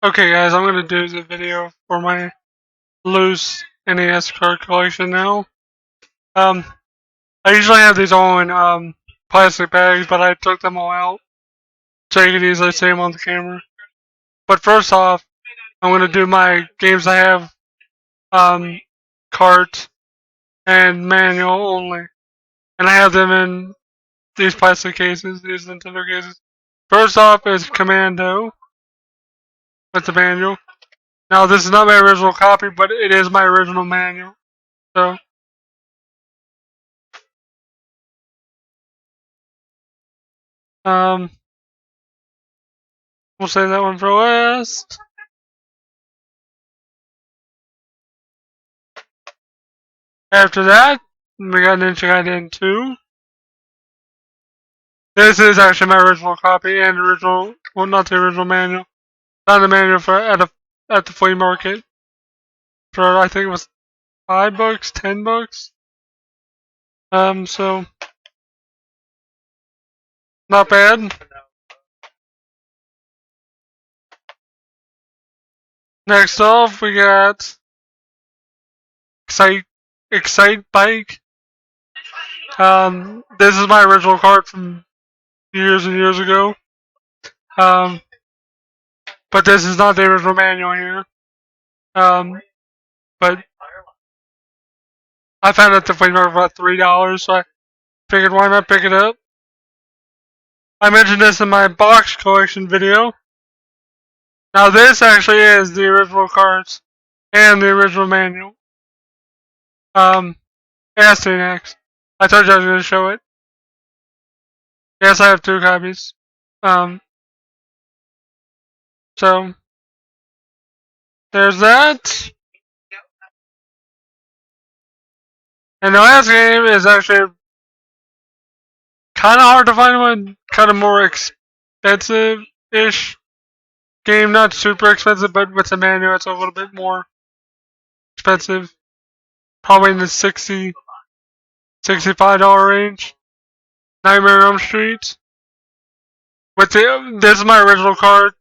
Okay guys, I'm gonna do the video for my loose NES card collection now. Um, I usually have these all in plastic bags, but I took them all out so you can easily see them on the camera. But first off, I'm gonna do my games I have cart and manual only, and I have them in these plastic cases, these Nintendo cases. First off is Commando with the manual. Now this is not my original copy, but it is my original manual. So we'll save that one for last. After that, we got Ninja Gaiden 2. This is actually my original copy and original, well, not the original manual. Found the manual for at the flea market for I think it was $5, $10. So not bad. Next off, we got Excite Bike. This is my original card from years and years ago. But this is not the original manual here. But I found it at the flea market for about $3, so I figured why not pick it up. I mentioned this in my box collection video. Now this actually is the original cards and the original manual. Next. I told you I was going to show it. Yes, I have 2 copies. So there's that. And the last game is actually kind of hard to find one, kind of more expensive-ish game. Not super expensive, but with the manual, it's a little bit more expensive. Probably in the $60, $65 range. Nightmare on Elm Street. This is my original card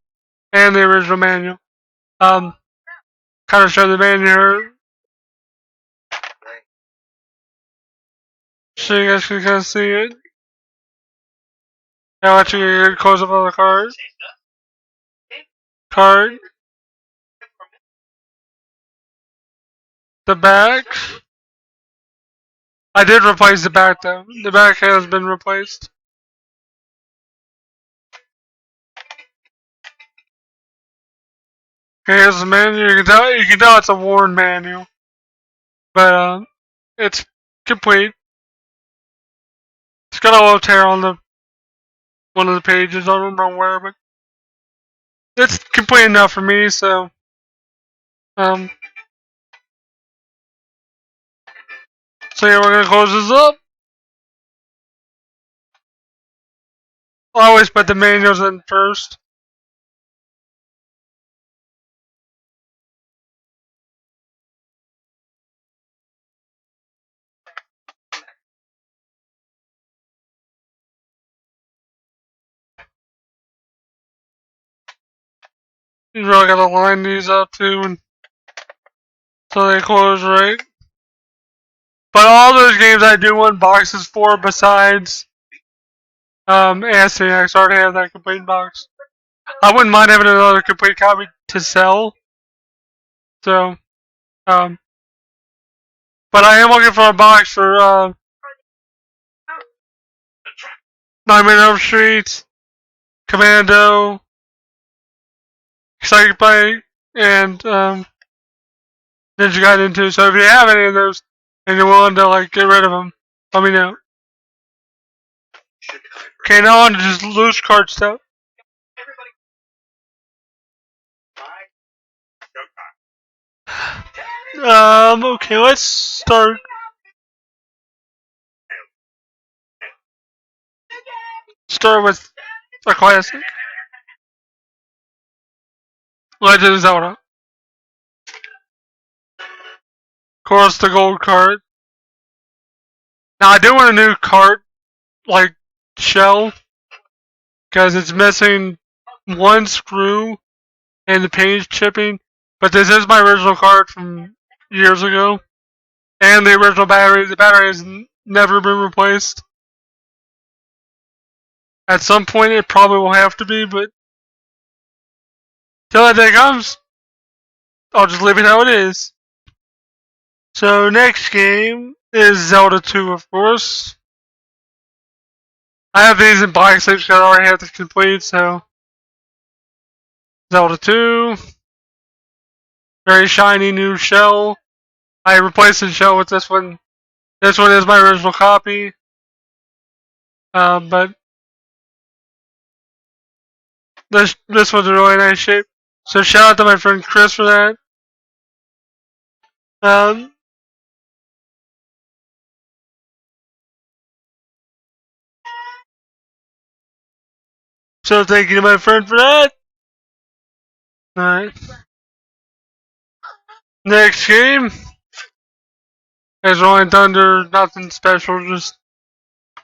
and the original manual. Kind of show the manual. So you guys can kind of see it. I'll let you get a good close up on the card. The back. I did replace the back though. The back has been replaced. Here's the manual. You can tell it's a worn manual. But it's complete. It's got a little tear on one of the pages. I don't remember where, but it's complete enough for me. So yeah, we're gonna close this up. I always put the manuals in first. You really gotta line these up too, and so they close right. But all those games I do want boxes for besides ASCX. I already have that complete box. I wouldn't mind having another complete copy to sell. So, but I am looking for a box for Nightmare on Elm Street, Commando, Psychic Bite, and Ninja Gaiden 2. So if you have any of those and you're willing to like get rid of them, let me know. Okay, now on to just loose card stuff. Okay, let's start. Start with a classic. Legend of Zelda. Of course, the gold card. Now, I do want a new card, like, shell, because it's missing one screw and the paint chipping. But this is my original card from years ago. And the original battery. The battery has never been replaced. At some point it probably will have to be, but till that day comes, I'll just leave it how it is. So next game is Zelda 2, of course. I have these in box because I already have to complete, so Zelda 2. Very shiny new shell. I replaced the shell with this one. This one is my original copy. But this one's a really nice shape. So shout out to my friend Chris for that. So thank you to my friend for that. Alright. Next game is Rolling Thunder. Nothing special, just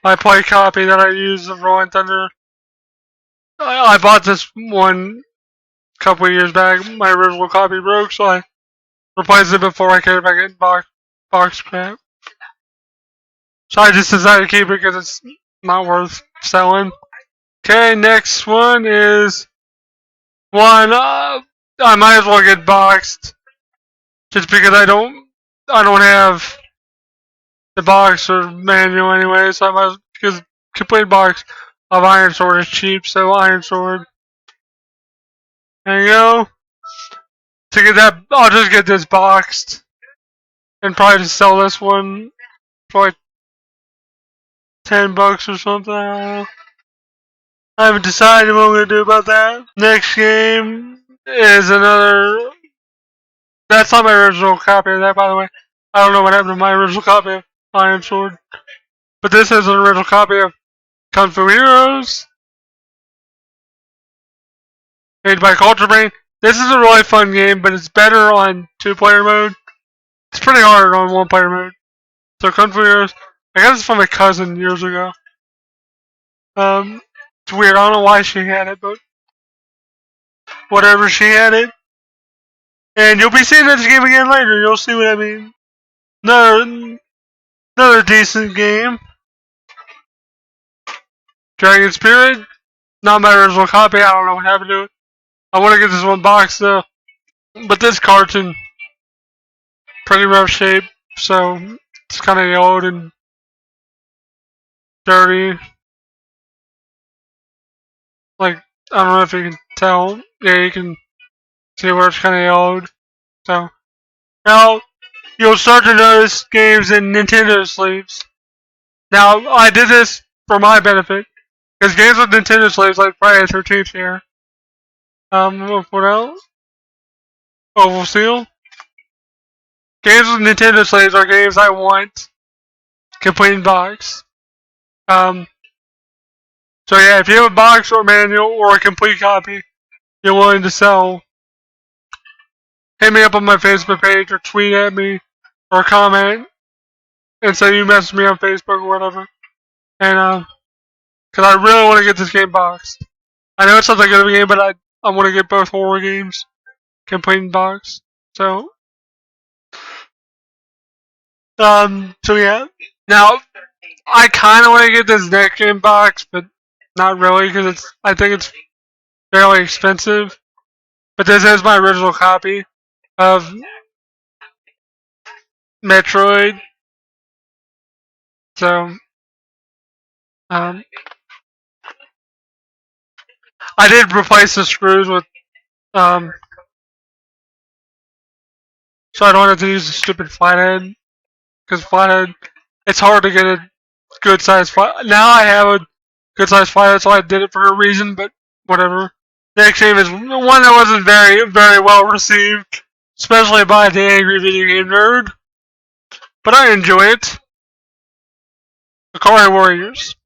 my play copy that I use of Rolling Thunder. I bought this one a couple of years back. My original copy broke, so I replaced it before I cared about getting box crap. So I just decided to keep it because it's not worth selling. Okay, next one is one I might as well get boxed, just because I don't have the box or manual anyway. So I might, because complete box of Iron Sword is cheap. So Iron Sword. There you go. To get that, I'll just get this boxed and probably just sell this one for like $10 or something. I don't know. I haven't decided what I'm gonna do about that. Next game is another. That's not my original copy of that, by the way. I don't know what happened to my original copy of Iron Sword, but this is an original copy of Kung Fu Heroes, made by Culture Brain. This is a really fun game, but it's better on 2-player mode. It's pretty hard on 1-player mode. So Kung Fu Heroes, I got this from my cousin years ago. It's weird. I don't know why she had it, but whatever, she had it. And you'll be seeing this game again later. You'll see what I mean. Another decent game. Dragon Spirit. Not my original copy. I don't know what happened to it. I want to get this one box though. But this cart's in pretty rough shape. So it's kind of old and dirty. Like, I don't know if you can tell. Yeah, you can see where it's kind of old. So now you'll start to notice games in Nintendo sleeves. Now I did this for my benefit because games with Nintendo sleeves like Friday the 13th here. What else? Oval Seal. Games with Nintendo sleeves are games I want complete in box. So yeah, if you have a box or manual or a complete copy you're willing to sell, hit me up on my Facebook page or tweet at me or comment and say you messaged me on Facebook or whatever. And because I really want to get this game boxed. I know it's not that good of a game, but I want to get both horror games complete in box. So yeah. Now I kind of want to get this next game box, but not really because I think it's fairly expensive. But this is my original copy of Metroid. So I did replace the screws with so I don't have to use the stupid flathead because flathead it's hard to get a good size flathead. Now I have a good size flathead, so I did it for a reason. But whatever. Next game is one that wasn't very well received, especially by the angry video game nerd. But I enjoy it. Akari Warriors.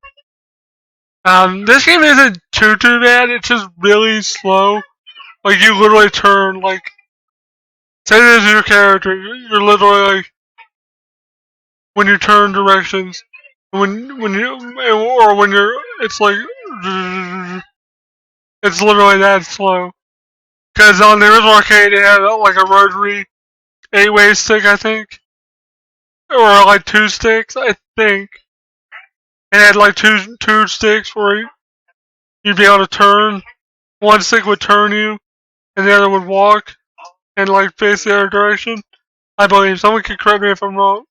This game isn't too bad. It's just really slow. Like you literally turn say this is your character. You're literally like when you turn directions. When you're it's like it's literally that slow. Because on the original arcade, it had like a rotary 8-way stick, I think. Or like 2 sticks, I think. It had like two sticks where you'd be able to turn. One stick would turn you, and the other would walk and like face the other direction. I believe. Someone can correct me if I'm wrong.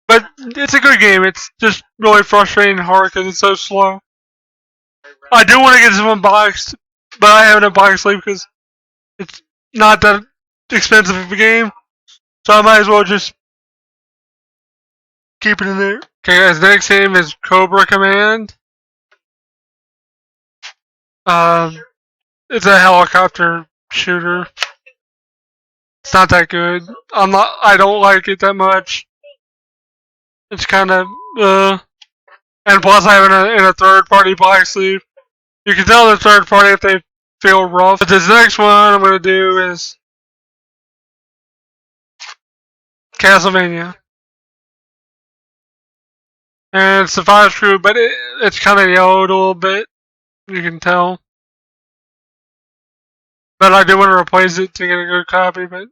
But it's a good game. It's just really frustrating and hard because it's so slow. I do want to get this one boxed, but I haven't unboxed it because it's not that expensive of a game. So I might as well just keep it in there. Okay guys, next game is Cobra Command. It's a helicopter shooter. It's not that good. I don't like it that much. It's kind of, and plus I have it in a third-party black sleeve. You can tell the third party if they feel rough. But this next one I'm going to do is Castlevania. And it's the 5 screw, but it's kind of yellowed a little bit. You can tell. But I do want to replace it to get a good copy, but,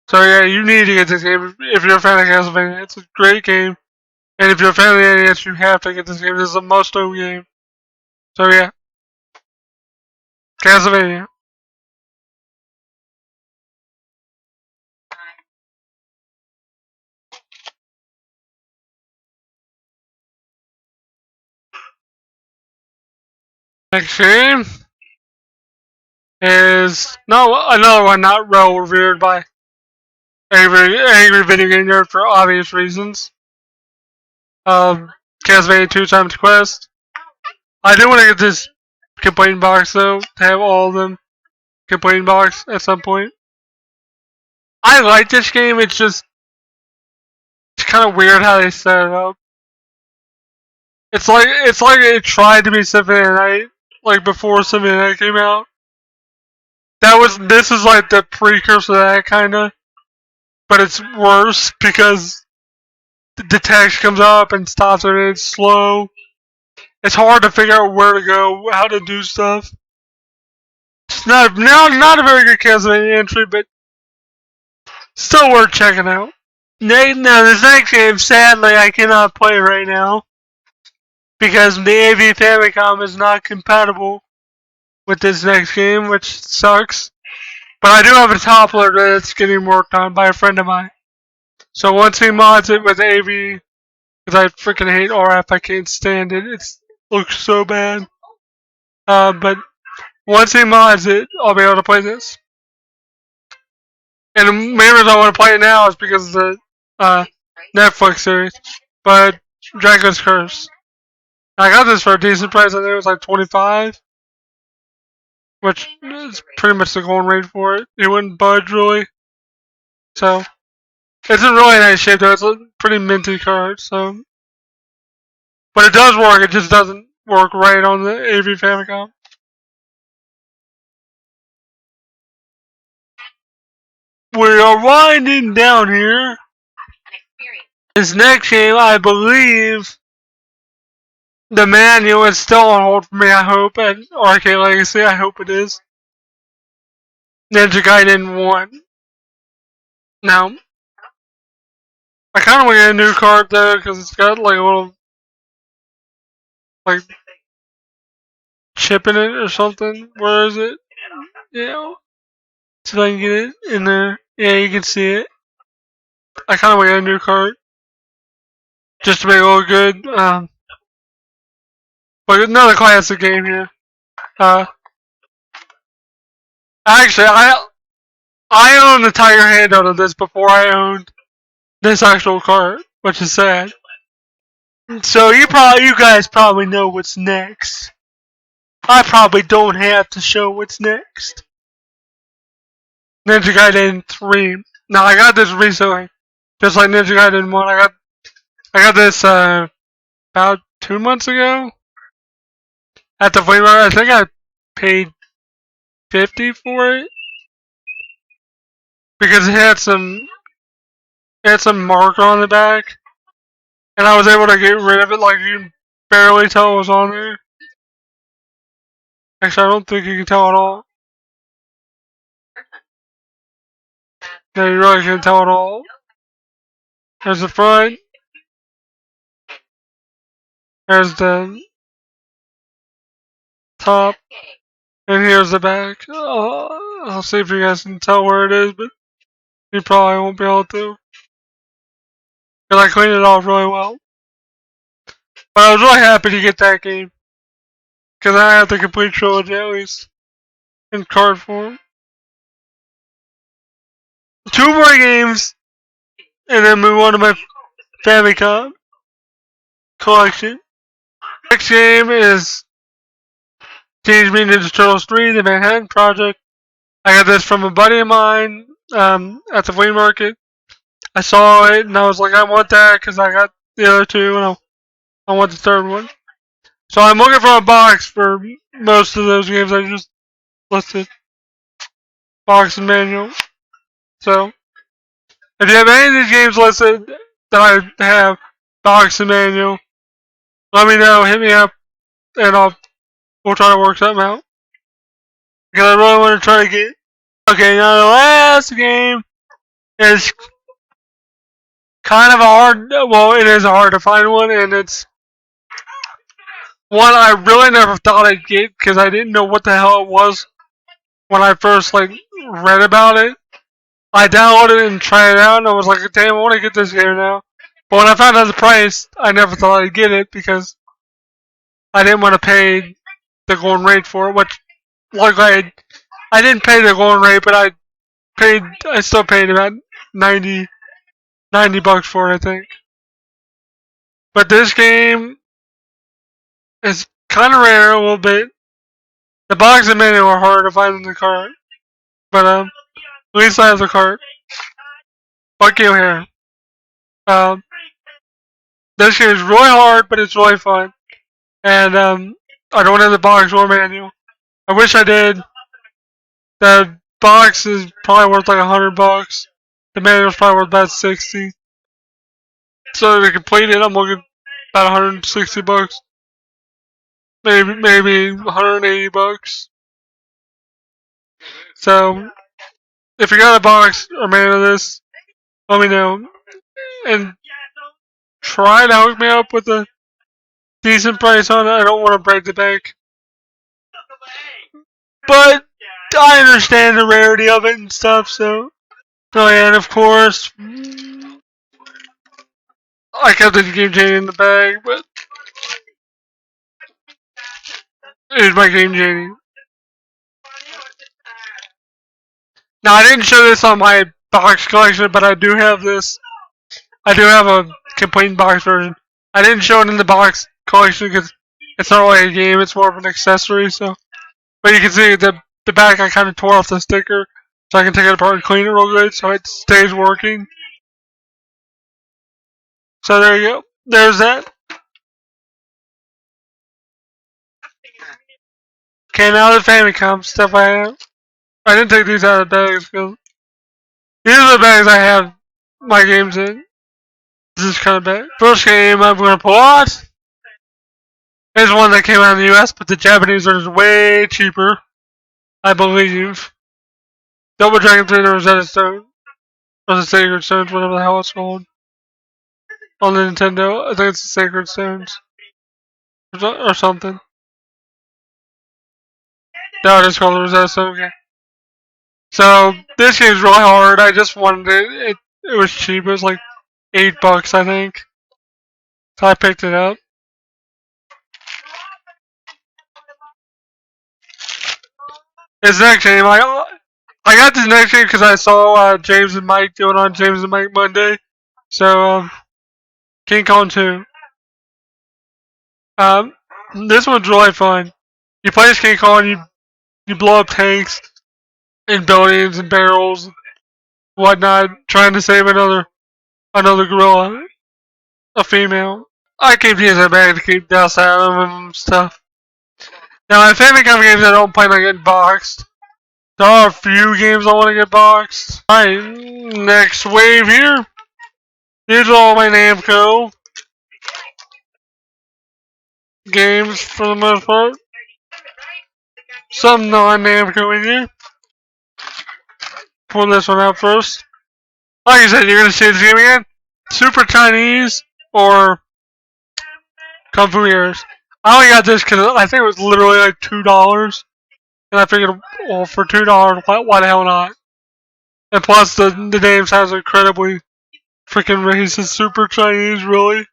so yeah, you need to get this game if you're a fan of Castlevania. It's a great game. And if you're a fan of the NES, you have to get this game. This is a must-own game. So yeah. Castlevania. Next game is another one not well revered by angry video game nerd for obvious reasons. Castlevania 2 Times Quest. I do want to get this complete box though, to have all of them complete box at some point. I like this game, it's kind of weird how they set it up. It's like it tried to be Symphony of the Night, like before Symphony of the Night came out. This is like the precursor to that kinda. But it's worse because the text comes up and stops and it's slow. It's hard to figure out where to go, how to do stuff. It's not a very good Castlevania entry, but still worth checking out. Now, this next game, sadly, I cannot play right now because the AV Famicom is not compatible with this next game, which sucks. But I do have a toppler that's getting worked on by a friend of mine. So once he mods it with AV, because I freaking hate RF, I can't stand it. It looks so bad. But once he mods it, I'll be able to play this. And the main reason I want to play it now is because of the Netflix series. But Dragon's Curse. I got this for a decent price. I think it was like $25, which is pretty much the going rate for it. It wouldn't budge really. So it's in really nice shape though. It's a pretty minty card. So, but it does work. It just doesn't work right on the AV Famicom. We are winding down here. This next game, I believe, the manual is still on hold for me, I hope, at Arcade Legacy. I hope it is. Ninja Gaiden 1. Now, I kind of want to get a new card though, because it's got like a little, like, chip in it or something. Where is it? Yeah. See if I can get it in there. Yeah, you can see it. I kind of want to get a new card. Just to make it look good. But another classic game here. Actually, I owned the Tiger handout of this before I owned this actual card, which is sad. So you guys probably know what's next. I probably don't have to show what's next. Ninja Gaiden 3. Now I got this recently, just like Ninja Gaiden 1. I got this about 2 months ago at the flea market. I think I paid $50 for it because it had some marker on the back, and I was able to get rid of it. Like you can barely tell it was on there. Actually, I don't think you can tell at all. No, you really can't tell at all. There's the front. There's the top. And here's the back. I'll see if you guys can tell where it is, but you probably won't be able to. Because I cleaned it off really well. But I was really happy to get that game. Because I have the complete trilogy at least. In card form. 2 more games. And then move on to my Famicom collection. Next game is Teenage Mutant Ninja Turtles 3, The Manhattan Project. I got this from a buddy of mine at the flea market. I saw it and I was like, I want that because I got the other 2 and I want the 3rd one. So I'm looking for a box for most of those games I just listed. Box and manual. So if you have any of these games listed that I have, box and manual, let me know, hit me up, and we'll try to work something out. Because I really want to try to get. Okay, now the last game is kind of a hard. Well, it is hard to find one, and it's one I really never thought I'd get because I didn't know what the hell it was when I first read about it. I downloaded it and tried it out, and I was like, damn, I want to get this game now. But when I found out the price, I never thought I'd get it because I didn't want to pay the going rate for it, which, I didn't pay the going rate, but I still paid about 90 bucks for it, I think. But this game is kind of rare a little bit. The box and manual are hard to find in the cart, but at least I have the cart. Fuck you here. This game is really hard, but it's really fun. And I don't have the box or manual. I wish I did. The box is probably worth like 100 bucks. The manual's probably worth about 60. So to complete it, I'm looking about 160 bucks. Maybe 180 bucks. So if you got a box or manual of this, let me know. And try to hook me up with a decent price on it. I don't want to break the bank. But I understand the rarity of it and stuff, so. Oh yeah, and of course, I kept the Game Genie in the bag, but here's my Game Genie. Now, I didn't show this on my box collection, but I do have this. I do have a complete box version. I didn't show it in the box collection because it's not really a game, it's more of an accessory, so. But you can see the back, I kind of tore off the sticker, so I can take it apart and clean it real good, so it stays working. So there you go. There's that. Okay, now the Famicom stuff I have. I didn't take these out of the bags because these are the bags I have my games in. This is kind of bad. First game I'm going to pull out is one that came out in the US, but the Japanese version is way cheaper, I believe. Double Dragon 3, the Rosetta Stone. Or the Sacred Stones, whatever the hell it's called. On the Nintendo, I think it's the Sacred Stones. Or something. No, it is called the Rosetta Stone, okay. So, this game's really hard. I just wanted it. It was cheap. It was like $8, I think. So I picked it up. This next game, I got this next game because I saw James and Mike doing on James and Mike Monday. So, King Kong 2. This one's really fun. You play as King Kong, you blow up tanks and buildings and barrels and whatnot, trying to save another gorilla, a female. I keep using that bag to keep dust out of them and stuff. Now, in Famicom games, I don't plan on getting boxed. There are a few games I want to get boxed. Alright, next wave here. These are all my Namco games for the most part. some non-Namco in here. Pull this one out first. Like I said, you're gonna see this game again. Super Chinese or Kung Fu Heroes. I only got this because I think it was literally like $2, and I figured, well, for $2, why the hell not? And plus, the name sounds incredibly freaking racist. Super Chinese, really?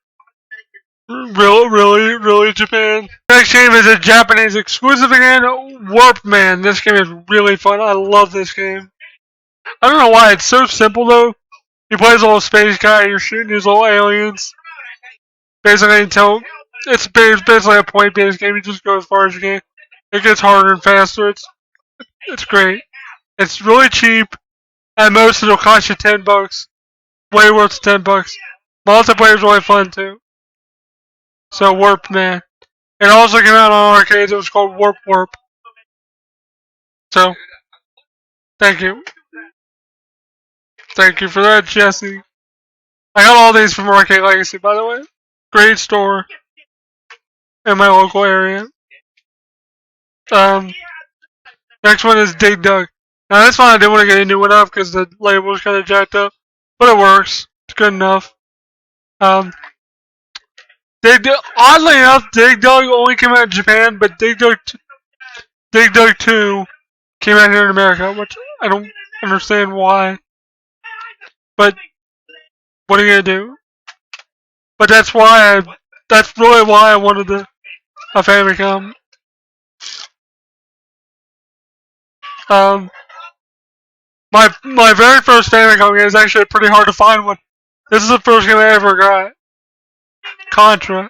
Really, Japan? Next game is a Japanese exclusive again, Warp Man. This game is really fun. I love this game. I don't know why, it's so simple though. You play as a little space guy, you're shooting these little aliens. Basically until, it's basically a point-based game, you just go as far as you can. It gets harder and faster, it's great. It's really cheap, and most it'll cost you $10. Way worth $10. Multiplayer is really fun too. So Warp Man. It also came out on arcades, it was called Warp. So, thank you. Thank you for that, Jesse. I got all these from Arcade Legacy, by the way. Great store in my local area. Next one is Dig Dug. Now this one I didn't want to get a new one up because the label was kind of jacked up, but it works. It's good enough. Oddly enough, Dig Dug only came out in Japan, but Dig Dug 2 came out here in America, which I don't understand why. But what are you gonna do? But that's really why I wanted a Famicom. My very first Famicom game is actually pretty hard to find one. This is the first game I ever got. Contra.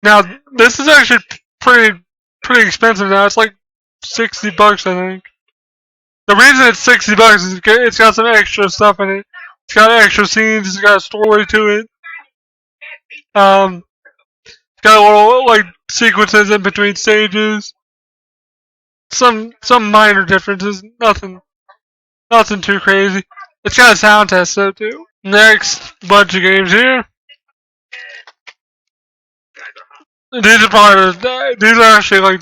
Now this is actually pretty expensive now. It's like $60, I think. The reason it's $60 is it's got some extra stuff in it. It's got extra scenes. It's got a story to it. It's got a little like sequences in between stages. Some minor differences. Nothing too crazy. It's got a sound test though too. Next bunch of games here. These are actually like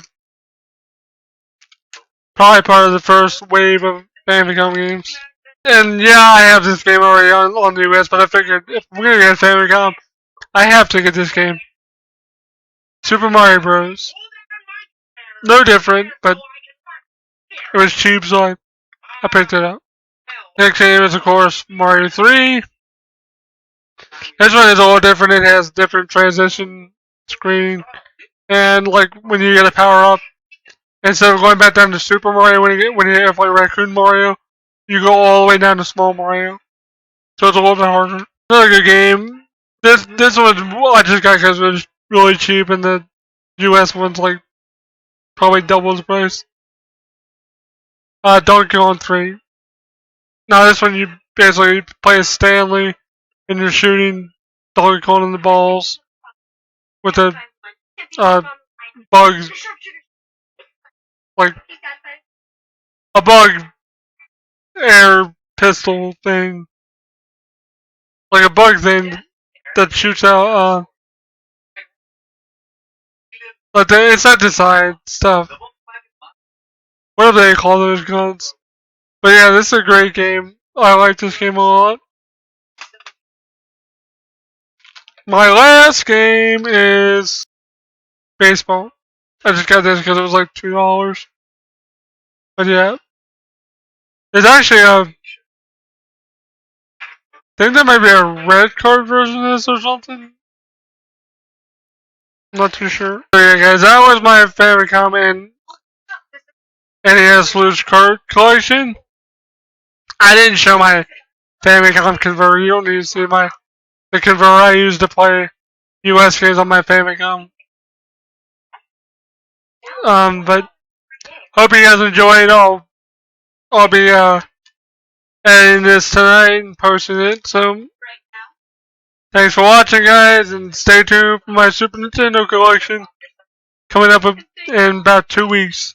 probably part of the first wave of Famicom games. And yeah, I have this game already on the US, but I figured if we're gonna get Famicom, I have to get this game. Super Mario Bros. No different, but it was cheap, so I picked it up. Next game is, of course, Mario 3. This one is a little different. It has different transition screen. And, like, when you get a power-up, instead of going back down to Super Mario when you have, like, Raccoon Mario, you go all the way down to Small Mario. So it's a little bit harder. Another good game. This one I just got because it was really cheap, and the US one's, like, probably double the price. Donkey Kong 3. Now this one you basically play as Stanley and you're shooting Donkey Kong in the balls with a bug, like a bug air pistol thing, like a bug thing that shoots out like the insecticide stuff. What do they call those guns? But yeah, this is a great game. I like this game a lot. My last game is baseball. I just got this because it was like $2. But yeah. There's actually I think there might be a red card version of this or something. I'm not too sure. So yeah guys, that was my Famicom and NES loose card collection. I didn't show my Famicom converter. You don't need to see the converter I use to play US games on my Famicom. But hope you guys enjoyed. I'll be editing this tonight and posting it. So thanks for watching, guys, and stay tuned for my Super Nintendo collection coming up in about 2 weeks.